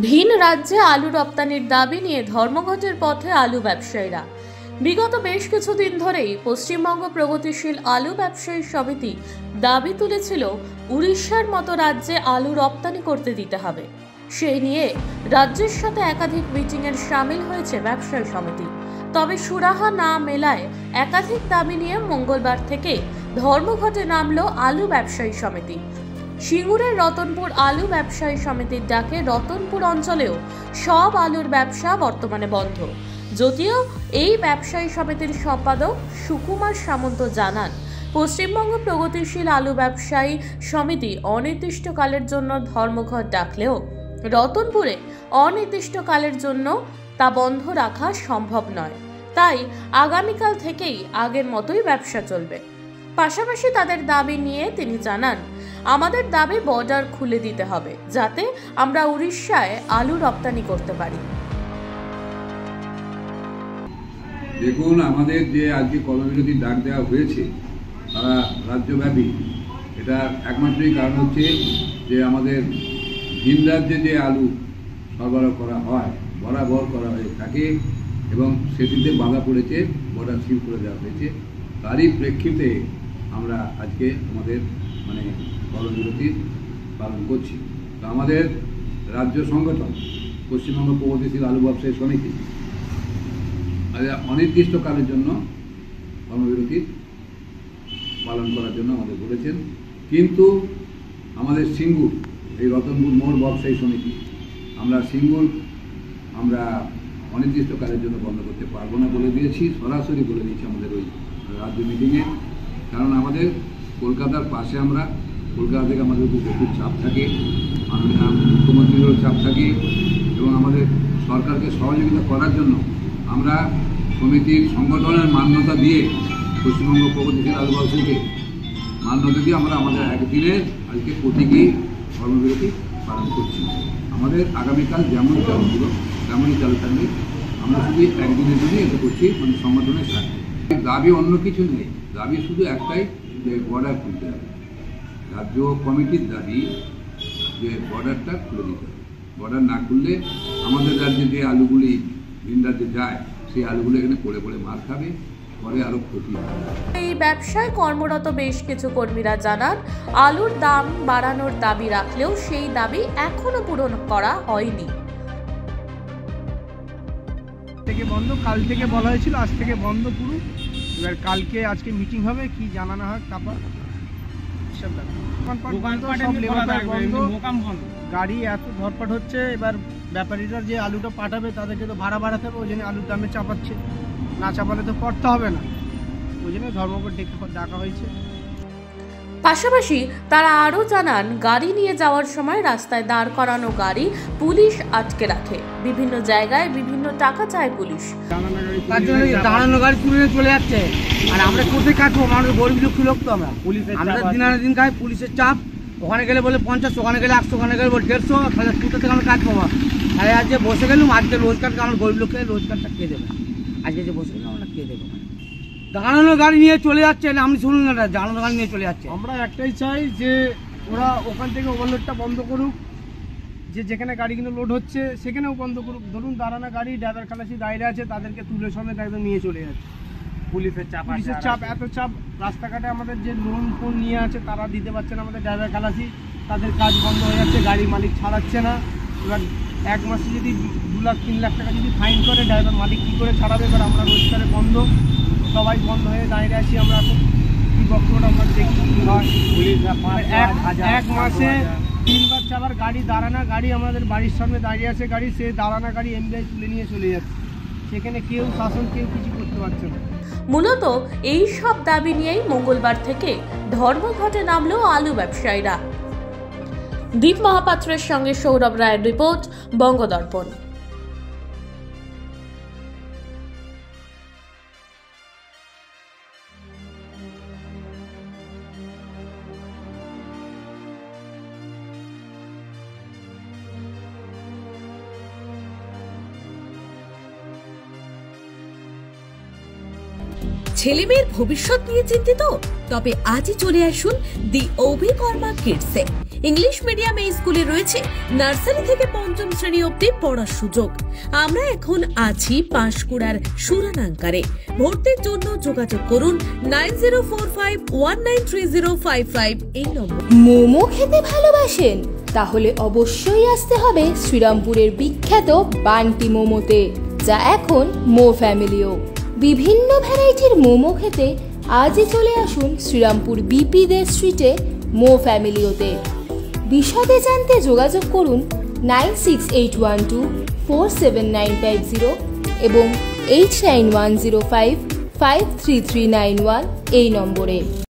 ভিন রাজ্যে আলু রপ্তানির দাবি নিয়ে ধর্মঘটের পথে আলু ব্যবসায়ীরা। বিগত বেশ কিছুদিন ধরেই পশ্চিমবঙ্গ প্রগতিশীল আলু ব্যবসায়ী সমিতি দাবি তুলেছিল উড়িষ্যার মতো রাজ্যে আলু রপ্তানি করতে দিতে হবে। সেই নিয়ে রাজ্যের সাথে একাধিক মিটিংয়ের সামিল হয়েছে ব্যবসায়ী সমিতি। তবে সুরাহা না মেলায় একাধিক দাবি নিয়ে মঙ্গলবার থেকে ধর্মঘটে নামল আলু ব্যবসায়ী সমিতি। সিঙ্গুরের রতনপুর আলু ব্যবসায়ী সমিতির ডাকে রতনপুর অঞ্চলেও সব আলুর ব্যবসা বর্তমানে বন্ধ। যদিও এই ব্যবসায়ী সমিতির সম্পাদক সুকুমার সামন্ত জানান, পশ্চিমবঙ্গ প্রগতিশীল আলু ব্যবসায়ী সমিতি অনির্দিষ্টকালের জন্য ধর্মঘট ডাকলেও রতনপুরে অনির্দিষ্টকালের জন্য তা বন্ধ রাখা সম্ভব নয়। তাই আগামীকাল থেকেই আগের মতোই ব্যবসা চলবে। পাশাপাশি তাদের দাবি নিয়ে তিনি জানান, আমাদের দাবি বর্ডার খুলে দিতে হবে, যাতে আমরা উড়িষ্যায় আলু রপ্তানি করতে পারি। দেখুন, আমাদের যে আজকে কর্মবিরতির ডাক দেওয়া হয়েছে সারা রাজ্যব্যাপী, এটা একমাত্রই কারণ হচ্ছে যে আমাদের ভিন রাজ্যে যে আলু সরবরাহ করা হয়, বরাবর করা হয়ে থাকে এবং সেটিতে বাধা পড়েছে, বর্ডার সিল করে দেওয়া হয়েছে। তারই প্রেক্ষিতে আমরা আজকে আমাদের কর্মবিরতি পালন করছি। তো আমাদের রাজ্য সংগঠন পশ্চিমবঙ্গ প্রগতিশীল আলু ব্যবসায়ী সমিতি অনির্দিষ্টকালের জন্য কর্মবিরতি পালন করার জন্য আমাদের বলেছেন। কিন্তু আমাদের সিঙ্গুর এই রতনপুর মোড় ব্যবসায়ী সমিতি, আমরা সিঙ্গুর অনির্দিষ্টকালের জন্য বন্ধ করতে পারবো না বলে দিয়েছি, সরাসরি বলে দিয়েছি আমাদের ওই রাজ্য মিটিংয়ে। কারণ আমাদের কলকাতার পাশে, আমরা কলকাতা থেকে আমাদের উপর প্রচুর চাপ থাকে, মাননীয় মুখ্যমন্ত্রীরও চাপ থাকে এবং আমাদের সরকারকে সহযোগিতা করার জন্য আমরা সমিতির সংগঠনের মান্যতা দিয়ে, পশ্চিমবঙ্গ প্রগতিশীল আলু ব্যবসায়ীকে মান্যতা দিয়ে আমরা আমাদের একদিনের আজকে প্রতীকী কর্মবিরতি পালন করছি। আমাদের আগামীকাল যেমন চালু ছিল তেমনই চালু থাকবে। আমরা শুধু একদিনের জন্যই এটা করছি, সংগঠনের সাথে। দাবি অন্য কিছু নেই, দাবি শুধু একটাই, যে বর্ডার খুলতে হবে। রাজ্য কমিটির দাবি যে বর্ডারটা খুলে দিতে হবে। বর্ডার না খুললে আমাদের রাজ্যে যে আলুগুলি ভিন রাজ্যে যায়, সেই আলুগুলো এখানে পড়ে পড়ে মার খাবে, পরে আরো ক্ষতি হবে। এই ব্যবসায় কর্মরত বেশ কিছু কর্মীরা জানান, আলুর দাম বাড়ানোর দাবি রাখলেও সেই দাবি এখনো পূরণ করা হয়নি। থেকে বন্ধ, কাল থেকে বলা হয়েছিল, আজ থেকে বন্ধ পুরো। এবার কালকে আজকে মিটিং হবে, কি জানানো হয় তারপর গাড়ি এত ধরপট হচ্ছে। এবার ব্যাপারীরা যে আলুটা পাঠাবে তাদেরকে তো ভাড়া বাড়াতে হবে, ওই জন্য আলুর দামে চাপাচ্ছে। না চাপালে তো করতে হবে না, ওই জন্য ধর্মঘট ডাকা হয়েছে। পাশাপাশি তারা আরও জানান, গাড়ি নিয়ে যাওয়ার সময় রাস্তায় দাঁড় করানো গাড়ি পুলিশ আটকে রাখে, বিভিন্ন জায়গায় বিভিন্ন টাকা চায় পুলিশ। দাঁড়ানো গাড়ি তুলে চলে যাচ্ছে, আর আমরা কোথায় কাটবো? আমাদের গরিব দুঃখী লোক তো, আমরা দিন আনা দিন খাই। পুলিশের চাপ, ওখানে গেলে বলে 50, ওখানে গেলে 100, ওখানে গেলে বলে 150, তাহলে কোথা থেকে আমরা কাটবো? তাহলে আজকে বসে গেলাম, আজকে রোজগারটা আমার গরিব লোককে রোজগারটা কে দেবে? আজকে যে বসে গেলাম আমরা কে দেবো? দাঁড়ানো গাড়ি নিয়ে চলে যাচ্ছে, আপনি শুনুন না, দাঁড়ানো গাড়ি নিয়ে চলে যাচ্ছে। আমরা একটাই চাই যে ওরা ওখান থেকে ওভারলোডটা বন্ধ করুক, যে যেখানে গাড়িগুলো লোড হচ্ছে সেখানেও বন্ধ করুক। ধরুন দাঁড়ানো গাড়ি, ড্রাইভার খালাসি দাঁড়িয়ে আছে, তাদেরকে তুলে সমেত একদম নিয়ে চলে যাচ্ছে। পুলিশের চাপ, এত চাপ রাস্তাঘাটে। আমাদের যে লোন ফোন নিয়ে আছে তারা দিতে পারছে না, আমাদের ড্রাইভার খালাসি, তাদের কাজ বন্ধ হয়ে যাচ্ছে, গাড়ি মালিক ছাড়াচ্ছে না। এবার এক মাসে যদি 2 লাখ 3 লাখ টাকা যদি ফাইন করে, ড্রাইভার মালিক কী করে ছাড়াবে? এবার আমরা রোজগারে বন্ধ, সবাই বন্ধ হয়ে দাঁড়িয়ে আছি। আমরা এখন কী বক্তব্য আমরা দেখি হয়, এক মাসে 3 বার 4 বার গাড়ি দাঁড়ানা গাড়ি আমাদের বাড়ির সামনে দাঁড়িয়ে আছে গাড়ি, সে দাঁড়ানা গাড়ি এমবিআই তুলে নিয়ে চলে যাচ্ছে। সেখানে কেউ শাসন, কেউ কিছু করতে পারছে না। মূলত এই সব দাবি নিয়েই মঙ্গলবার থেকে ধর্মঘটে নামলো আলু ব্যবসায়ীরা। দীপ মহাপাত্রের সঙ্গে সৌরভ রায়ের রিপোর্ট, বঙ্গদর্পণ। ছেলেমেয়ের ভবিষ্যৎ নিয়ে চিন্তিত? তবে আজই চলে আসুন দি অভিকর্মা কিডসে। ইংলিশ মিডিয়াম এই স্কুলে রয়েছে নার্সারি থেকে পঞ্চম শ্রেণী অবধি পড়ার সুযোগ। আমরা এখন আছি পাঁশকুড়ার সুরানাঙ্কারে। ভর্তির জন্য যোগাযোগ করুন 9045193055 এই নম্বর। মোমো খেতে ভালোবাসেন? তাহলে অবশ্যই আসতে হবে শ্রীরামপুরের বিখ্যাত বান্টি মোমোতে, যা এখন মো ফ্যামিলিও। বিভিন্ন ভ্যারাইটির মোমো খেতে আজই চলে আসুন শ্রীরামপুর বিপি দে স্ট্রিটে মো ফ্যামিলিওতে। বিশদে জানতে যোগাযোগ করুন 9681247950 এবং 8910553391 এই নম্বরে।